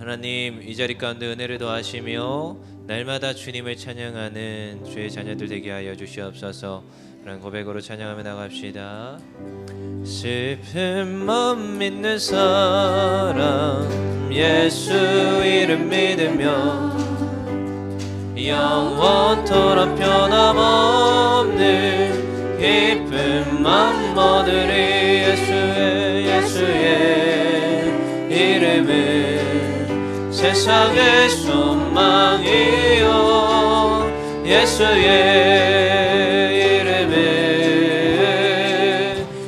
하나님, 이 자리 가운데 은혜를 더하시며 날마다 주님을 찬양하는 주의 자녀들 되게 하여 주시옵소서. 그런 고백으로 찬양하며 나갑시다. 슬픔만 믿는 사람 예수 이름 믿으며 영원토록 변함없는 기쁜 맘모들이 예수의 이름은 세상의 소망이요 예수의 이름은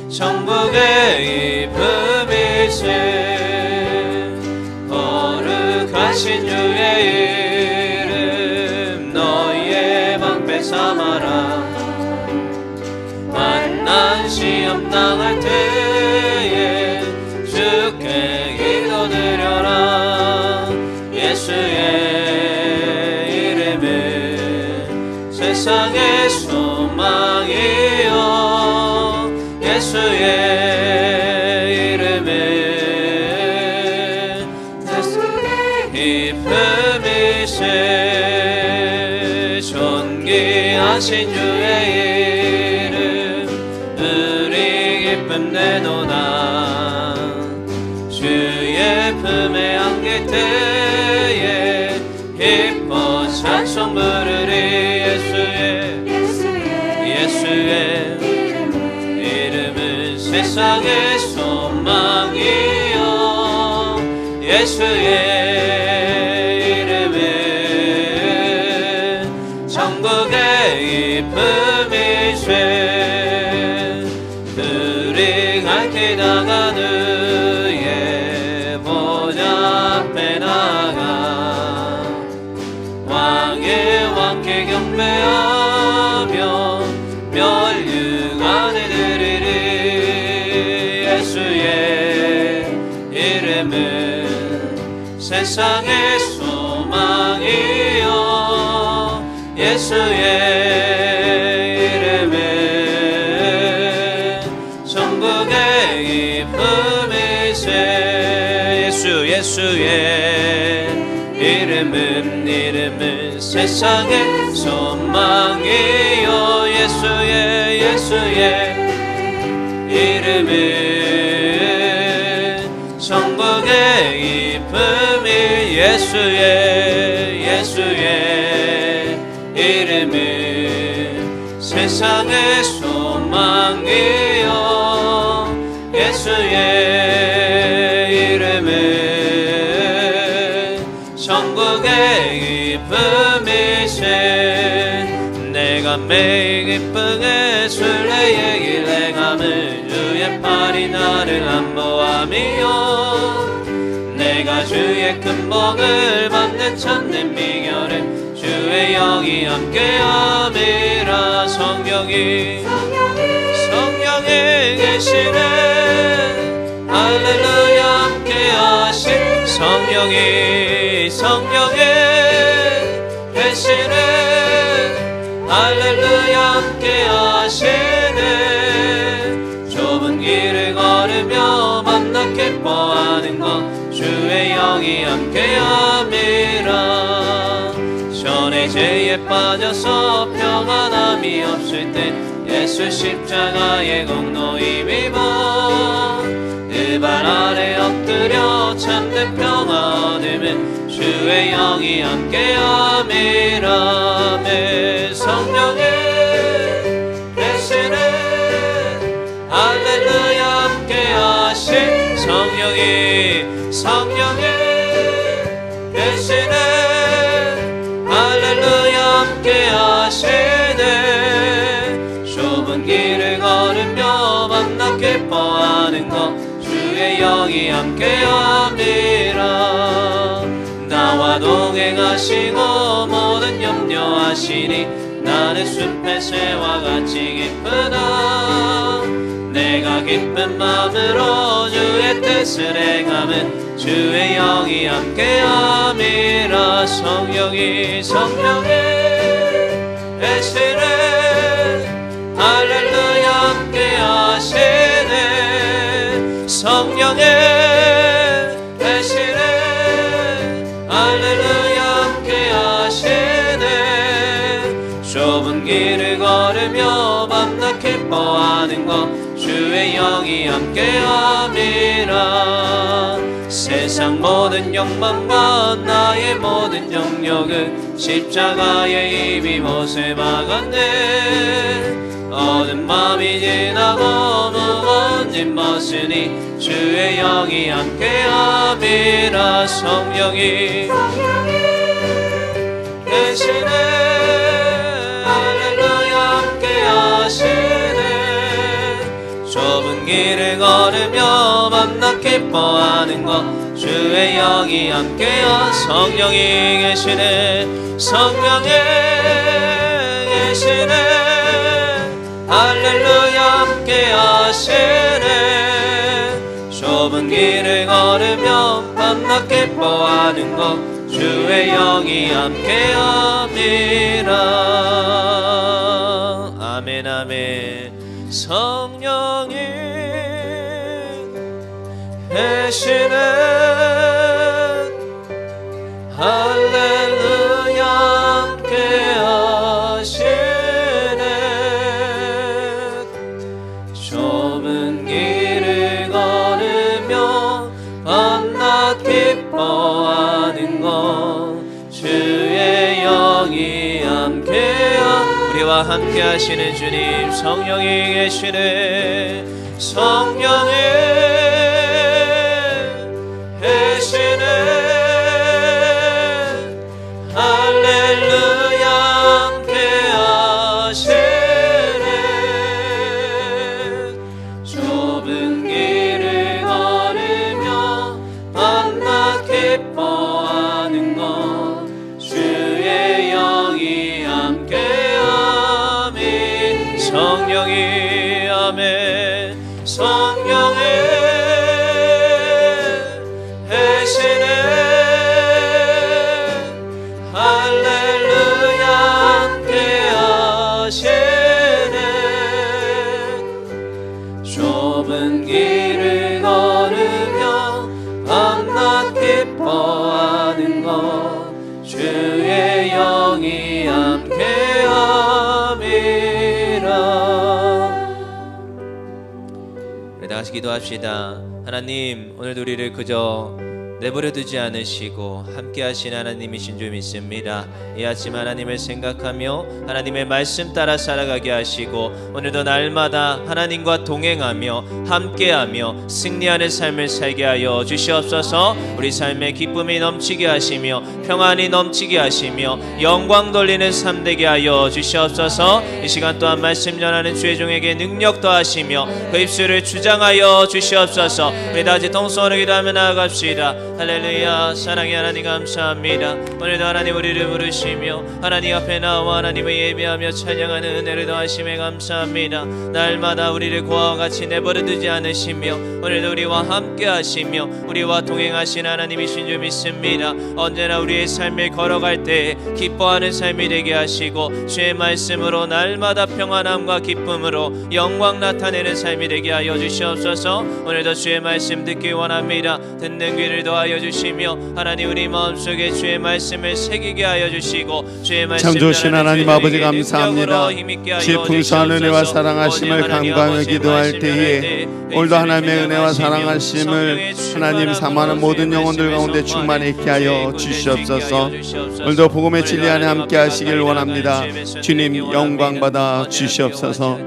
천국의 이쁨이세 거룩하신 주의 이름 너희의 방패 삼아라 만난 시험 당할 때에 주께 기도드려라 예수의 이름은 세상의 소망이요 예수의 이름은 기쁨이세 존귀하신 주의 이름 우리 기쁨 내노다 주의 품에 안길 때에 기뻐 찬송 부르리 예수의 이름은 세상의 소망이요 예수의 이름은 천국의 이쁨이세 우리 갈 길 나가는 예 보좌 앞에 나가 왕의 왕께 경배하며 멸류관에 드리리 예수의 이름은 세상의 소망이요 예수의 이름은 천국의 이쁨이세 예수의 이름은 세상의 소망이요 예수의 이름은 천국의 이쁨이 예수의 이름은 세상의 소망이요 예수의 이름은 천국의 이쁨이세 내가 매일 기쁘게 순례의 길에 가면 주의 팔이 나를 안보함이요 내가 주의 큰 복을 받는 참된 비결은 주의 영이 함께함이라 성령이 계시네 할렐루야 함께하신 성령이 계시네 할렐루야 함께하시네 좁은 길을 걸으며 만나 기뻐하는 것 주의 영이 함께함이라 전에 죄에 빠져서 평안함이 없을 때 예수 십자가의 공로 힘입어 그 발 아래 엎드려 참된 평화 얻으면 주의 영이 함께함이라 성령이 계시네 할렐루야 함께하신 성령이 계시네 할렐루야 함께하시네 좁은 길을 걸으며 만나 기뻐하는 것 주의 영이 함께함이라 나와 동행하시고 모든 염려하시니 나는 숲의 새와 같이 기쁘다 내가 기쁜 마음으로 주의 뜻을 행하면 주의 영이 함께함이라 성령이 계시네 할렐루야 함께하시네 성령의 계시네 할렐루야 함께 하시네. 좁은 길을 걸으며 밤낮 기뻐하는 것 주의 영이 함께함이라. 세상 모든 욕망과 나의 모든 영역은 십자가의 입이 못에 막았네. 어두운 밤이 지나고 무거운 짐 벗으니 주의 영이 함께함이라. 성령이 계시네. 할렐루야 함께하시네. 좁은 길을 걸으며 밤낮 기뻐하는 것 주의 영이 함께하. 성령이 계시네. 성령이 계시네. 할렐루야 함께하시네. 좁은 길을 걸으며 밤낮 기뻐하는 것 주의 영이 함께함이라. 아멘 아멘. 성령이 계시네. 할렐루야 함께하시네. 좁은 길을 걸으며 밤낮 기뻐하는 것 주의 영이 함께하. 우리와 함께하시는 주님 성령이 계시네. 성령이 계시네. 할렐루야 함께하시네. 좁은 길을 걸으며 밤낮 기뻐하는 것 주의 영이 함께함이. 성령이 아멘. 성령이 계시네. 할렐루야 함께하시네. 좁은 길을 걸으며 밤낮 기뻐하는 것 주의 영이 함께함이라. 우리 다같이 기도합시다. 하나님, 오늘도 우리를 그저 내버려두지 않으시고 함께하신 하나님이신 줄 믿습니다. 이 아침 하나님을 생각하며 하나님의 말씀 따라 살아가게 하시고 오늘도 날마다 하나님과 동행하며 함께하며 승리하는 삶을 살게 하여 주시옵소서. 우리 삶에 기쁨이 넘치게 하시며 평안이 넘치게 하시며 영광 돌리는 삶 되게 하여 주시옵소서. 이 시간 또한 말씀 전하는 주의 종에게 능력 더하시며 그 입술을 주장하여 주시옵소서. 우리 다같이 동성으로 기도하며 나아갑시다. 할렐루야. 사랑의 하나님 감사합니다. 오늘도 하나님 우리를 부르시며 하나님 앞에 나와 하나님을 예배하며 찬양하는 은혜를 더하심에 감사합니다. 날마다 우리를 고아와 같이 내버려두지 않으시며 오늘도 우리와 함께 하시며 우리와 동행하신 하나님이신 줄 믿습니다. 언제나 우리의 삶을 걸어갈 때 기뻐하는 삶이 되게 하시고 주의 말씀으로 날마다 평안함과 기쁨으로 영광 나타내는 삶이 되게 하여 주시옵소서. 오늘도 주의 말씀 듣기 원합니다. 듣는 귀를 더하여 주시며 하나님 우리 마음속에 주의 말씀을 새기게 하여 주시고 주의 말씀 참 좋으신 하나님 아버지 감사합니다. 주의 풍성한 은혜와 사랑하심을 간구하며 기도할 때에 오늘도 하나님의 은혜와 사랑하심을 하나님 사모하는 모든 영혼들 가운데 충만히 있게 하여 주시옵소서. 오늘도 복음의 진리 안에 함께 하시길 원합니다. 주님 영광 받아 주시옵소서.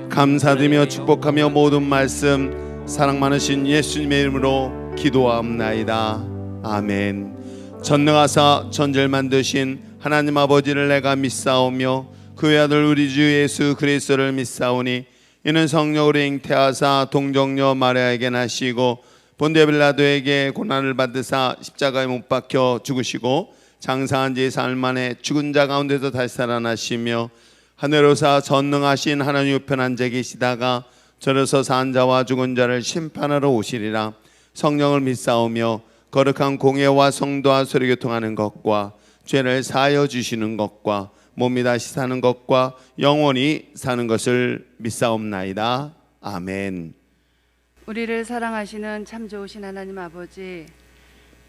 감사드리며 축복하며 모든 말씀 사랑 많으신 예수님의 이름으로 기도하옵나이다. 아멘. 전능하사 천지를 만드신 하나님 아버지를 내가 믿사오며 그의 아들 우리 주 예수 그리스도를 믿사오니 이는 성령으로 잉태하사 동정녀 마리아에게 나시고 본디오 빌라도에게 고난을 받으사 십자가에 못 박혀 죽으시고 장사한 지 사흘 만에 죽은 자 가운데서 다시 살아나시며 하늘로사 전능하신 하나님 우편 앉아 계시다가 저로서 산 자와 죽은 자를 심판하러 오시리라. 성령을 믿사오며 거룩한 공예와 성도와 소리교통하는 것과 죄를 사하여 주시는 것과 몸이 다시 사는 것과 영원히 사는 것을 믿사옵나이다. 아멘. 우리를 사랑하시는 참 좋으신 하나님 아버지,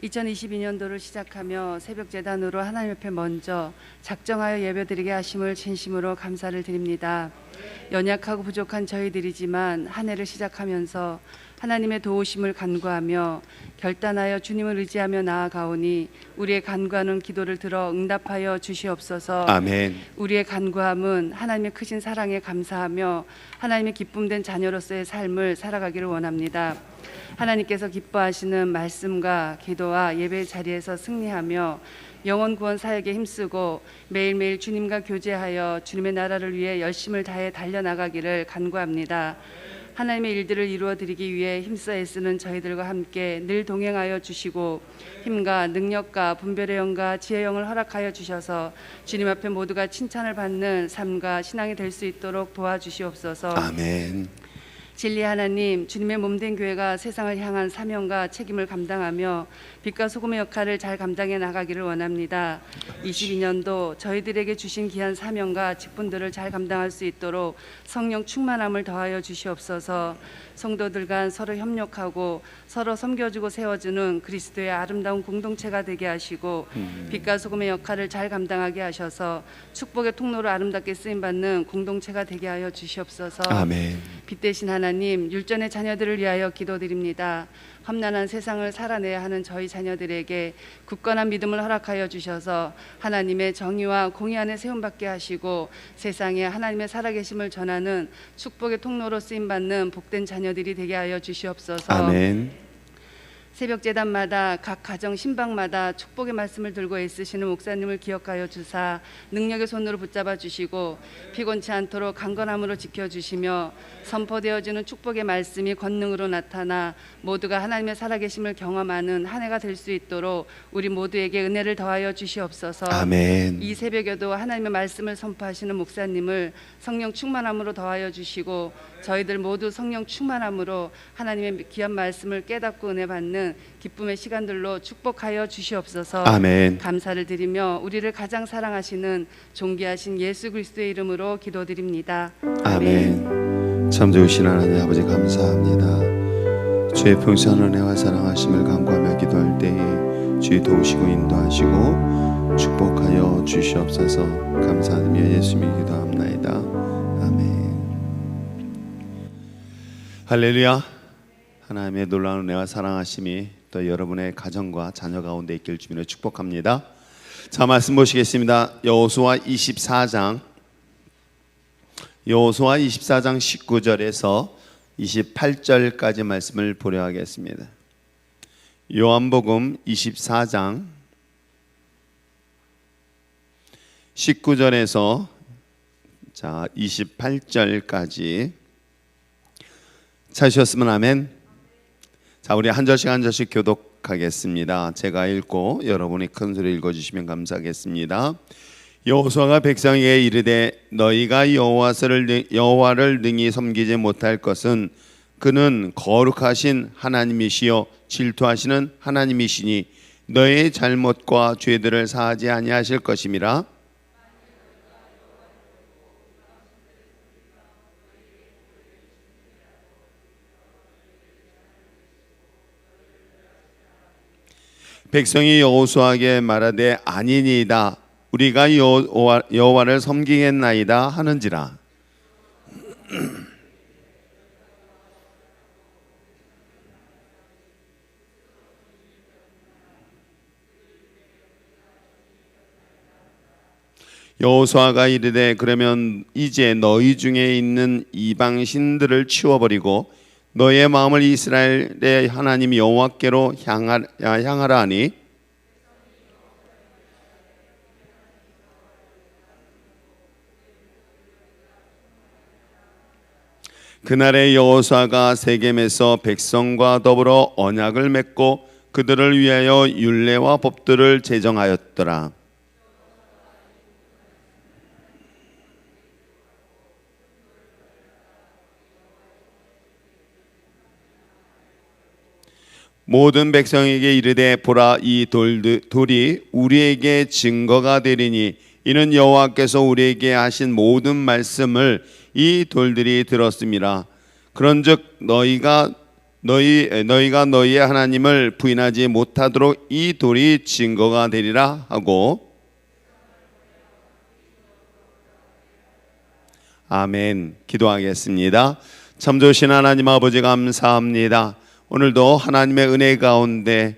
2022년도를 시작하며 새벽 제단으로 하나님 앞에 먼저 작정하여 예배드리게 하심을 진심으로 감사를 드립니다. 연약하고 부족한 저희들이지만 한 해를 시작하면서 하나님의 도우심을 간구하며 결단하여 주님을 의지하며 나아가오니 우리의 간구하는 기도를 들어 응답하여 주시옵소서. 아멘. 우리의 간구함은 하나님의 크신 사랑에 감사하며 하나님의 기쁨된 자녀로서의 삶을 살아가기를 원합니다. 하나님께서 기뻐하시는 말씀과 기도와 예배 자리에서 승리하며 영혼 구원 사역에 힘쓰고 매일매일 주님과 교제하여 주님의 나라를 위해 열심을 다해 달려나가기를 간구합니다. 하나님의 일들을 이루어 드리기 위해 힘써 애쓰는 저희들과 함께 늘 동행하여 주시고 힘과 능력과 분별의 영과 지혜의 영을 허락하여 주셔서 주님 앞에 모두가 칭찬을 받는 삶과 신앙이 될 수 있도록 도와주시옵소서. 아멘. 진리 하나님, 주님의 몸된 교회가 세상을 향한 사명과 책임을 감당하며 빛과 소금의 역할을 잘 감당해 나가기를 원합니다. 22년도 저희들에게 주신 귀한 사명과 직분들을 잘 감당할 수 있도록 성령 충만함을 더하여 주시옵소서. 성도들 간 서로 협력하고 서로 섬겨주고 세워주는 그리스도의 아름다운 공동체가 되게 하시고 빛과 소금의 역할을 잘 감당하게 하셔서 축복의 통로로 아름답게 쓰임받는 공동체가 되게 하여 주시옵소서. 아멘. 빛 대신 하나님, 율전의 자녀들을 위하여 기도드립니다. 험난한 세상을 살아내야 하는 저희 자녀들에게 굳건한 믿음을 허락하여 주셔서 하나님의 정의와 공의 안에 세움받게 하시고 세상에 하나님의 살아계심을 전하는 축복의 통로로 쓰임받는 복된 자녀들이 되게 하여 주시옵소서. 아멘. 새벽 제단마다 각 가정 신방마다 축복의 말씀을 들고 애쓰시는 목사님을 기억하여 주사 능력의 손으로 붙잡아 주시고 피곤치 않도록 강건함으로 지켜주시며 선포되어지는 축복의 말씀이 권능으로 나타나 모두가 하나님의 살아계심을 경험하는 한 해가 될 수 있도록 우리 모두에게 은혜를 더하여 주시옵소서. 아멘. 이 새벽에도 하나님의 말씀을 선포하시는 목사님을 성령 충만함으로 더하여 주시고 저희들 모두 성령 충만함으로 하나님의 귀한 말씀을 깨닫고 은혜 받는 기쁨의 시간들로 축복하여 주시옵소서. 아멘. 감사를 드리며 우리를 가장 사랑하시는 존귀하신 예수 그리스도의 이름으로 기도드립니다. 아멘. 참 좋으신 하나님 아버지 감사합니다. 주의 풍성한 은혜와 사랑하심을 간구하며 기도할 때에 주의 도우시고 인도하시고 축복하여 주시옵소서. 감사드리며 예수님의 기도합나이다. 아멘. 할렐루야. 하나님의 놀라운 은혜와 사랑하심이 또 여러분의 가정과 자녀 가운데 있길 주님으로 축복합니다. 자, 말씀 보시겠습니다. 여호수아 24장 19절에서 28절까지 말씀을 보려 하겠습니다. 요한복음 24장 19절에서 28절까지 찾으셨으면 아멘. 자, 우리 한 절씩 한 절씩 교독하겠습니다. 제가 읽고 여러분이 큰 소리 읽어주시면 감사하겠습니다. 여호수아가 백성에게 이르되 너희가 여호와를 능히 섬기지 못할 것은 그는 거룩하신 하나님이시요 질투하시는 하나님이시니 너희의 잘못과 죄들을 사하지 아니하실 것임이라. 백성이 여호수아에게 말하되 아니니이다 우리가 여호와를 섬기겠나이다 하는지라. 여호수아가 이르되 그러면 이제 너희 중에 있는 이방 신들을 치워버리고 너의 마음을 이스라엘의 하나님 여호와께로 향하라 하니 그날에 여호수아가 세겜에서 백성과 더불어 언약을 맺고 그들을 위하여 율례와 법들을 제정하였더라. 모든 백성에게 이르되 보라 이 돌이 우리에게 증거가 되리니 이는 여호와께서 우리에게 하신 모든 말씀을 이 돌들이 들었음이라. 그런즉 너희가 너희가 너희의 하나님을 부인하지 못하도록 이 돌이 증거가 되리라 하고 아멘. 기도하겠습니다. 참 좋으신 하나님 아버지 감사합니다. 오늘도 하나님의 은혜 가운데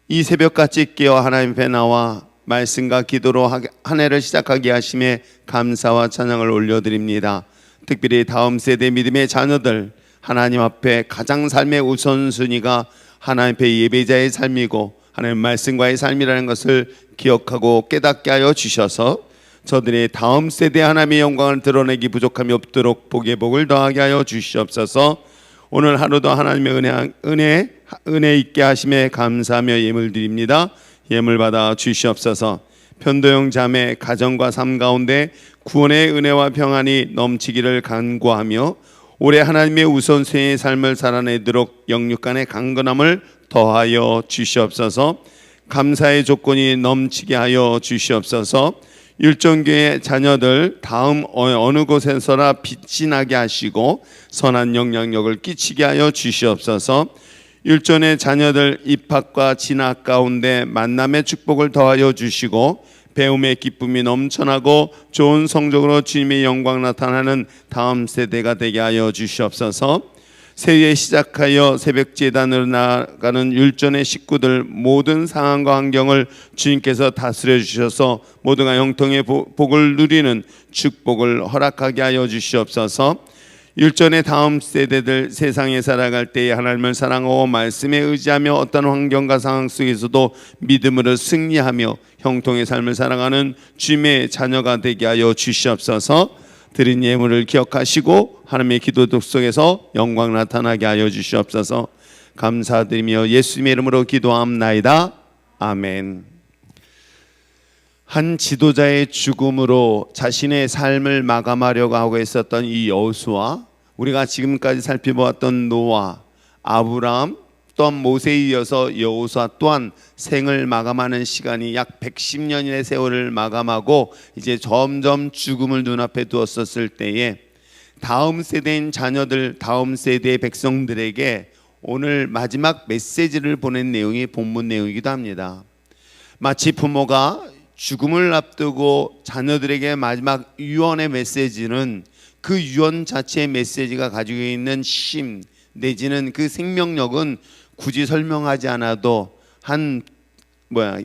이 새벽같이 깨어 하나님 앞에 나와 말씀과 기도로 한 해를 시작하게 하심에 감사와 찬양을 올려드립니다. 특별히 다음 세대 믿음의 자녀들 하나님 앞에 가장 삶의 우선순위가 하나님 앞에 예배자의 삶이고 하나님 말씀과의 삶이라는 것을 기억하고 깨닫게 하여 주셔서 저들의 다음 세대 하나님의 영광을 드러내기 부족함이 없도록 복의 복을 더하게 하여 주시옵소서. 오늘 하루도 하나님의 은혜 있게 하심에 감사하며 예물 드립니다. 예물 받아 주시옵소서. 편도영 자매 가정과 삶 가운데 구원의 은혜와 평안이 넘치기를 간구하며 올해 하나님의 우선순위의 삶을 살아내도록 영육간의 강건함을 더하여 주시옵소서. 감사의 조건이 넘치게 하여 주시옵소서. 율정교회 자녀들 다음 어느 곳에서나 빛이 나게 하시고 선한 영향력을 끼치게 하여 주시옵소서. 율전의 자녀들 입학과 진학 가운데 만남의 축복을 더하여 주시고 배움의 기쁨이 넘쳐나고 좋은 성적으로 주님의 영광 나타나는 다음 세대가 되게 하여 주시옵소서. 새해 시작하여 새벽 제단으로 나아가는 율전의 식구들 모든 상황과 환경을 주님께서 다스려 주셔서 모두가 형통의 복을 누리는 축복을 허락하게 하여 주시옵소서. 율전의 다음 세대들 세상에 살아갈 때에 하나님을 사랑하고 말씀에 의지하며 어떤 환경과 상황 속에서도 믿음으로 승리하며 형통의 삶을 살아가는 주님의 자녀가 되게 하여 주시옵소서. 드린 예물을 기억하시고 하나님의 기도독 속에서 영광 나타나게 하여 주시옵소서. 감사드리며 예수님의 이름으로 기도함나이다. 아멘. 한 지도자의 죽음으로 자신의 삶을 마감하려고 하고 있었던 이 여호수아, 우리가 지금까지 살펴보았던 노아, 아브라함, 또한 모세에 이어서 여호수아 또한 생을 마감하는 시간이 약 110년의 세월을 마감하고 이제 점점 죽음을 눈앞에 두었었을 때에 다음 세대인 자녀들, 다음 세대의 백성들에게 오늘 마지막 메시지를 보낸 내용이 본문 내용이기도 합니다. 마치 부모가 죽음을 앞두고 자녀들에게 마지막 유언의 메시지는 그 유언 자체의 메시지가 가지고 있는 힘 내지는 그 생명력은 굳이 설명하지 않아도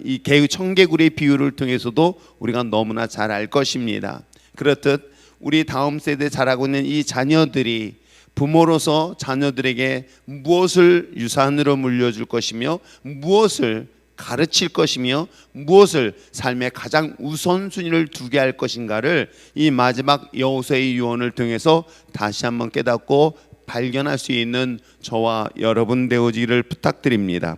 이 청개구리의 비유를 통해서도 우리가 너무나 잘 알 것입니다. 그렇듯 우리 다음 세대 자라고 있는 이 자녀들이 부모로서 자녀들에게 무엇을 유산으로 물려줄 것이며 무엇을 가르칠 것이며 무엇을 삶의 가장 우선순위를 두게 할 것인가를 이 마지막 여호수아의 유언을 통해서 다시 한번 깨닫고 발견할 수 있는 저와 여러분 되어지기를 부탁드립니다.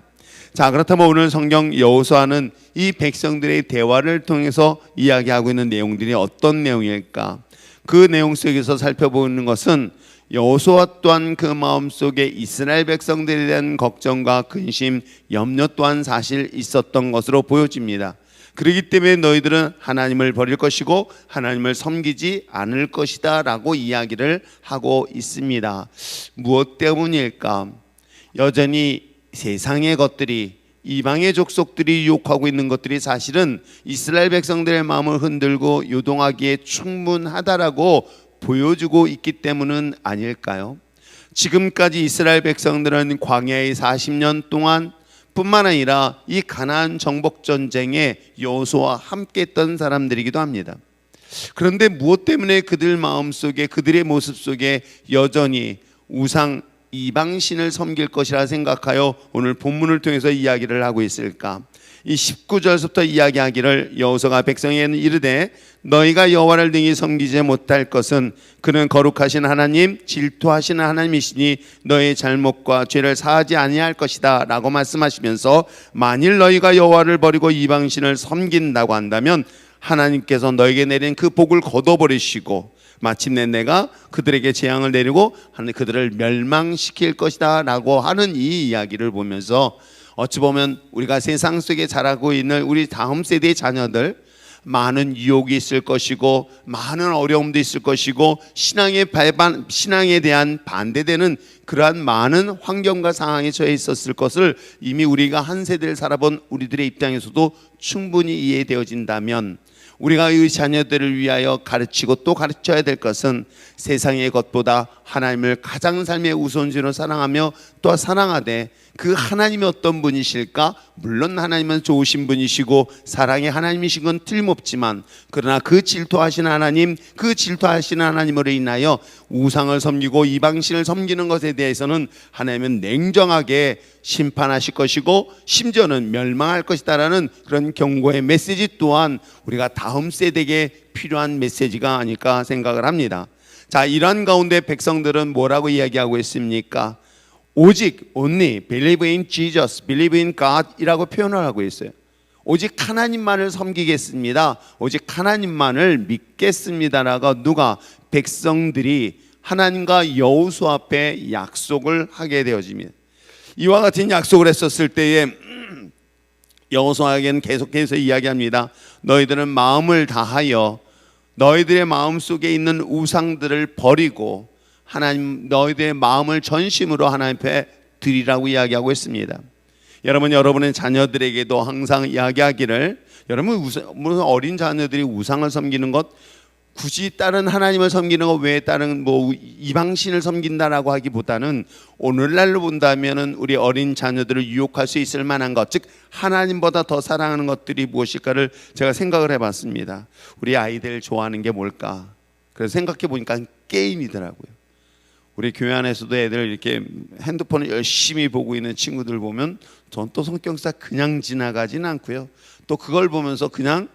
자, 그렇다면 오늘 성경 여호수아는 이 백성들의 대화를 통해서 이야기하고 있는 내용들이 어떤 내용일까? 그 내용 속에서 살펴보는 것은 여호수아 또한 그 마음속에 이스라엘 백성들에 대한 걱정과 근심, 염려 또한 사실 있었던 것으로 보여집니다. 그렇기 때문에 너희들은 하나님을 버릴 것이고 하나님을 섬기지 않을 것이다 라고 이야기를 하고 있습니다. 무엇 때문일까? 여전히 세상의 것들이, 이방의 족속들이 유혹하고 있는 것들이 사실은 이스라엘 백성들의 마음을 흔들고 요동하기에 충분하다라고 보여주고 있기 때문은 아닐까요? 지금까지 이스라엘 백성들은 광야의 40년 동안 뿐만 아니라 이 가나안 정복 전쟁에 여호수아와 함께 했던 사람들이기도 합니다. 그런데 무엇 때문에 그들 마음속에, 그들의 모습 속에 여전히 우상 이방신을 섬길 것이라 생각하여 오늘 본문을 통해서 이야기를 하고 있을까? 이 19절부터 이야기하기를 여호수아가 백성에게는 이르되 너희가 여호와를 능히 섬기지 못할 것은 그는 거룩하신 하나님, 질투하시는 하나님이시니 너희의 잘못과 죄를 사하지 아니할 것이다 라고 말씀하시면서 만일 너희가 여호와를 버리고 이방신을 섬긴다고 한다면 하나님께서 너에게 내린 그 복을 걷어버리시고 마침내 내가 그들에게 재앙을 내리고 그들을 멸망시킬 것이다 라고 하는 이 이야기를 보면서 어찌 보면 우리가 세상 속에 자라고 있는 우리 다음 세대의 자녀들, 많은 유혹이 있을 것이고 많은 어려움도 있을 것이고 신앙에 대한 반대되는 그러한 많은 환경과 상황에 처해 있었을 것을 이미 우리가 한 세대를 살아본 우리들의 입장에서도 충분히 이해되어진다면, 우리가 이 자녀들을 위하여 가르치고 또 가르쳐야 될 것은 세상의 것보다 하나님을 가장 삶의 우선순위로 사랑하며 또 사랑하되, 그 하나님이 어떤 분이실까? 물론 하나님은 좋으신 분이시고 사랑의 하나님이신 건 틀림없지만, 그러나 그 질투하시는 하나님으로 인하여 우상을 섬기고 이방신을 섬기는 것에 대해서는 하나님은 냉정하게 심판하실 것이고 심지어는 멸망할 것이다라는 그런 경고의 메시지 또한 우리가 다음 세대에게 필요한 메시지가 아닐까 생각을 합니다. 자, 이러한 가운데 백성들은 뭐라고 이야기하고 있습니까? 오직 only believe in Jesus, believe in God 이라고 표현을 하고 있어요. 오직 하나님만을 섬기겠습니다, 오직 하나님만을 믿겠습니다라고 누가? 백성들이 하나님과 여호수아 앞에 약속을 하게 되어집니다. 이와 같은 약속을 했었을 때에 여호수아에게는 계속해서 이야기합니다. 너희들은 마음을 다하여 너희들의 마음 속에 있는 우상들을 버리고 하나님, 너희들의 마음을 전심으로 하나님 앞에 드리라고 이야기하고 있습니다. 여러분의 자녀들에게도 항상 이야기하기를, 무슨 어린 자녀들이 우상을 섬기는 것, 굳이 다른 하나님을 섬기는 것, 왜 다른 이방신을 섬긴다라고 하기보다는 오늘날로 본다면은 우리 어린 자녀들을 유혹할 수 있을 만한 것, 즉 하나님보다 더 사랑하는 것들이 무엇일까를 제가 생각을 해봤습니다. 우리 아이들 좋아하는 게 뭘까? 그래서 생각해 보니까 게임이더라고요. 우리 교회 안에서도 애들 이렇게 핸드폰을 열심히 보고 있는 친구들 보면 전 또 성격상 그냥 지나가진 않고요, 또 그걸 보면서 그냥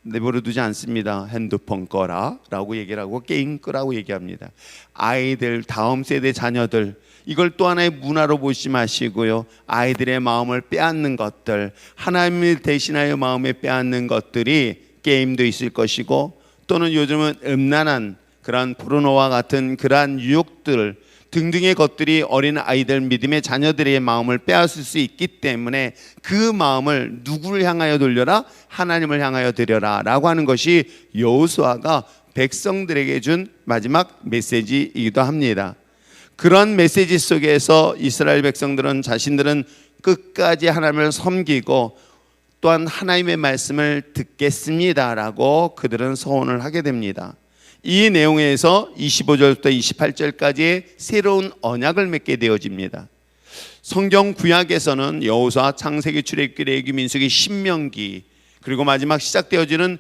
내버려 두지 않습니다. 핸드폰 꺼라 라고 얘기를 하고 게임 끄라고 얘기합니다. 아이들, 다음 세대 자녀들, 이걸 또 하나의 문화로 보지 마시고요, 아이들의 마음을 빼앗는 것들, 하나님을 대신하여 마음에 빼앗는 것들이 게임도 있을 것이고, 또는 요즘은 음란한 그러한 포르노와 같은 그러한 유혹들 등등의 것들이 어린 아이들, 믿음의 자녀들의 마음을 빼앗을 수 있기 때문에 그 마음을 누구를 향하여 돌려라? 하나님을 향하여 드려라 라고 하는 것이 여호수아가 백성들에게 준 마지막 메시지이기도 합니다. 그런 메시지 속에서 이스라엘 백성들은 자신들은 끝까지 하나님을 섬기고 또한 하나님의 말씀을 듣겠습니다라고 그들은 서원을 하게 됩니다. 이 내용에서 25절부터 28절까지의 새로운 언약을 맺게 되어집니다. 성경 구약에서는 여호수아, 창세기, 출애굽기, 레위기, 민수기, 신명기, 그리고 마지막 시작되어지는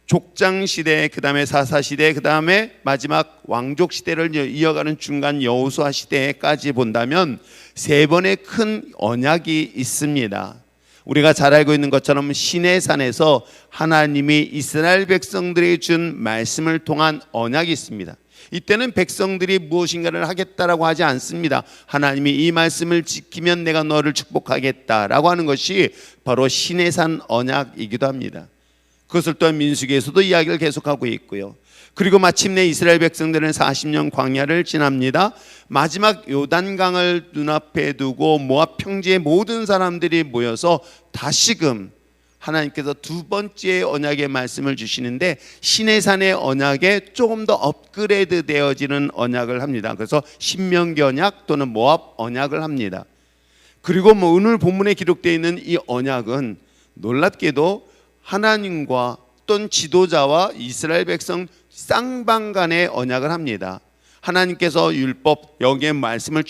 족장 시대, 그 다음에 사사 시대, 그 다음에 마지막 왕족 시대를 이어가는 중간 여호수아 시대까지 본다면 세 번의 큰 언약이 있습니다. 우리가 잘 알고 있는 것처럼 시내산에서 하나님이 이스라엘 백성들에게 준 말씀을 통한 언약이 있습니다. 이때는 백성들이 무엇인가를 하겠다라고 하지 않습니다. 하나님이 이 말씀을 지키면 내가 너를 축복하겠다라고 하는 것이 바로 시내산 언약이기도 합니다. 그것을 또한 민수기에서도 이야기를 계속하고 있고요. 그리고 마침내 이스라엘 백성들은 40년 광야를 지납니다. 마지막 요단강을 눈앞에 두고 모압 평지의 모든 사람들이 모여서 다시금 하나님께서 두 번째 언약의 말씀을 주시는데, 시내산의 언약에 조금 더 업그레이드 되어지는 언약을 합니다. 그래서 신명기 언약 또는 모압 언약을 합니다. 그리고 오늘 본문에 기록되어 있는 이 언약은 놀랍게도 하나님과 또는 지도자와 이스라엘 백성 쌍방간의 언약을 합니다. 하나님께서 율법, 여기에 말씀을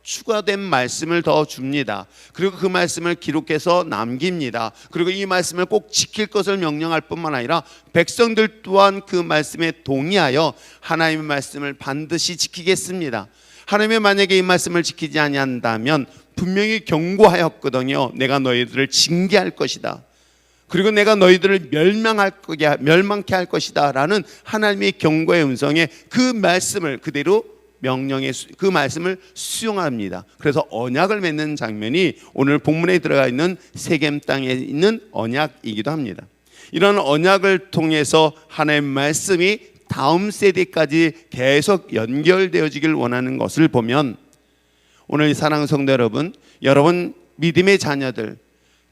추가된 말씀을 더 줍니다. 그리고 그 말씀을 기록해서 남깁니다. 그리고 이 말씀을 꼭 지킬 것을 명령할 뿐만 아니라 백성들 또한 그 말씀에 동의하여 하나님의 말씀을 반드시 지키겠습니다. 하나님이 만약에 이 말씀을 지키지 아니한다면 분명히 경고하였거든요. 내가 너희들을 징계할 것이다. 그리고 내가 너희들을 멸망케 할 것이다 라는 하나님의 경고의 음성에 그 말씀을 그대로 그 말씀을 수용합니다. 그래서 언약을 맺는 장면이 오늘 본문에 들어가 있는 세겜 땅에 있는 언약이기도 합니다. 이런 언약을 통해서 하나님의 말씀이 다음 세대까지 계속 연결되어지길 원하는 것을 보면, 오늘 사랑하는 성도 여러분, 여러분 믿음의 자녀들,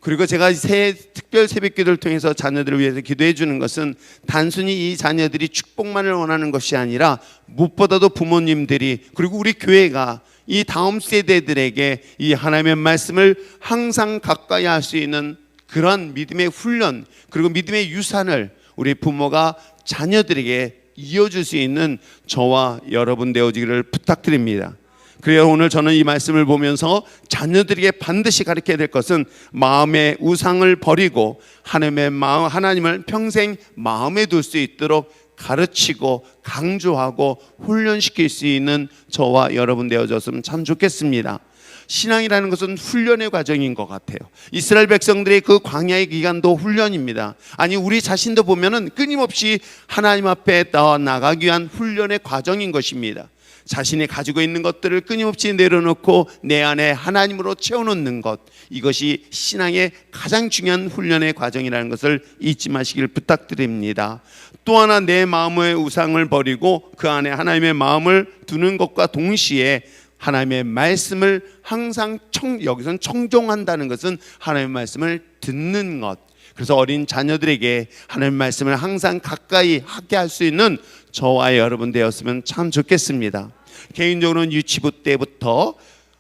그리고 제가 특별 새벽기도를 통해서 자녀들을 위해서 기도해 주는 것은 단순히 이 자녀들이 축복만을 원하는 것이 아니라 무엇보다도 부모님들이 그리고 우리 교회가 이 다음 세대들에게 이 하나님의 말씀을 항상 가까이 할 수 있는 그런 믿음의 훈련 그리고 믿음의 유산을 우리 부모가 자녀들에게 이어줄 수 있는 저와 여러분 되어지기를 부탁드립니다. 그래요, 오늘 저는 이 말씀을 보면서 자녀들에게 반드시 가르쳐야 될 것은 마음의 우상을 버리고 하나님을 평생 마음에 둘 수 있도록 가르치고 강조하고 훈련시킬 수 있는 저와 여러분 되어졌으면 참 좋겠습니다. 신앙이라는 것은 훈련의 과정인 것 같아요. 이스라엘 백성들의 그 광야의 기간도 훈련입니다. 아니 우리 자신도 보면은 끊임없이 하나님 앞에 나아가기 위한 훈련의 과정인 것입니다. 자신이 가지고 있는 것들을 끊임없이 내려놓고 내 안에 하나님으로 채워놓는 것, 이것이 신앙의 가장 중요한 훈련의 과정이라는 것을 잊지 마시길 부탁드립니다. 또 하나 내 마음의 우상을 버리고 그 안에 하나님의 마음을 두는 것과 동시에 하나님의 말씀을 항상 여기서는 청종한다는 것은 하나님의 말씀을 듣는 것. 그래서 어린 자녀들에게 하나님의 말씀을 항상 가까이 하게 할 수 있는 저와 여러분 되었으면 참 좋겠습니다. 개인적으로는 유치부 때부터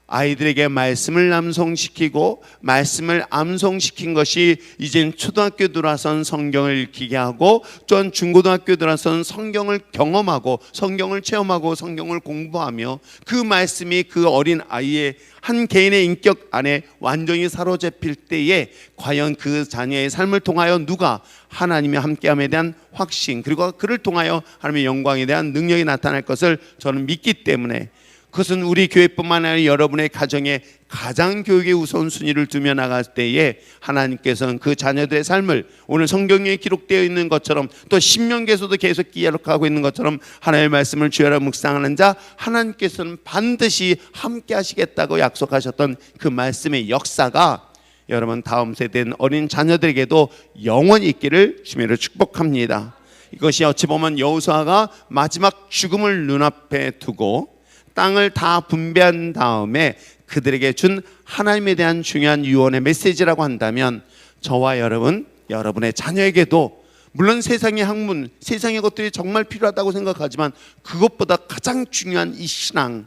아이들에게 말씀을 암송시키고 말씀을 암송시킨 것이 이젠 초등학교 들어선 성경을 읽히게 하고 또한 중고등학교 들어선 성경을 경험하고 성경을 체험하고 성경을 공부하며 그 말씀이 그 어린 아이의 한 개인의 인격 안에 완전히 사로잡힐 때에 과연 그 자녀의 삶을 통하여 누가 하나님의 함께함에 대한 확신 그리고 그를 통하여 하나님의 영광에 대한 능력이 나타날 것을 저는 믿기 때문에 그것은 우리 교회뿐만 아니라 여러분의 가정에 가장 교육의 우선순위를 두며 나갈 때에 하나님께서는 그 자녀들의 삶을 오늘 성경에 기록되어 있는 것처럼 또 신명기에서도 계속 기록하고 있는 것처럼 하나님의 말씀을 주야로 묵상하는 자 하나님께서는 반드시 함께 하시겠다고 약속하셨던 그 말씀의 역사가 여러분 다음 세대인 어린 자녀들에게도 영원히 있기를 주님으로 축복합니다. 이것이 어찌 보면 여호수아가 마지막 죽음을 눈앞에 두고 땅을 다 분배한 다음에 그들에게 준 하나님에 대한 중요한 유언의 메시지라고 한다면 저와 여러분의 자녀에게도 물론 세상의 학문, 세상의 것들이 정말 필요하다고 생각하지만 그것보다 가장 중요한 이 신앙,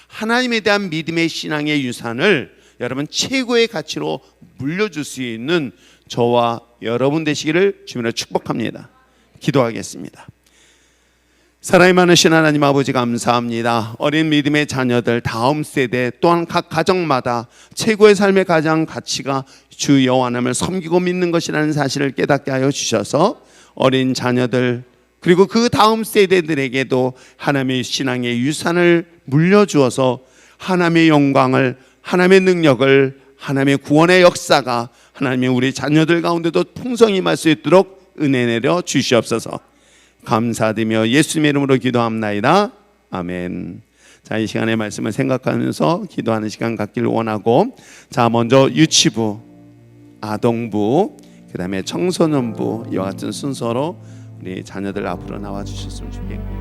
하나님에 대한 믿음의 신앙의 유산을 여러분 최고의 가치로 물려줄 수 있는 저와 여러분 되시기를 주님으로 축복합니다. 기도하겠습니다. 사랑이 많으신 하나님 아버지 감사합니다. 어린 믿음의 자녀들 다음 세대 또한 각 가정마다 최고의 삶의 가장 가치가 주 여호와 하나님을 섬기고 믿는 것이라는 사실을 깨닫게 하여 주셔서 어린 자녀들 그리고 그 다음 세대들에게도 하나님의 신앙의 유산을 물려주어서 하나님의 영광을 하나님의 능력을 하나님의 구원의 역사가 하나님의 우리 자녀들 가운데도 풍성히 임할 수 있도록 은혜 내려 주시옵소서. 감사드리며 예수님의 이름으로 기도합나이다. 아멘. 자, 이 시간의 말씀을 생각하면서 기도하는 시간 갖기를 원하고, 자, 먼저 유치부, 아동부, 그 다음에 청소년부 이와 같은 순서로 우리 자녀들 앞으로 나와 주셨으면 좋겠고.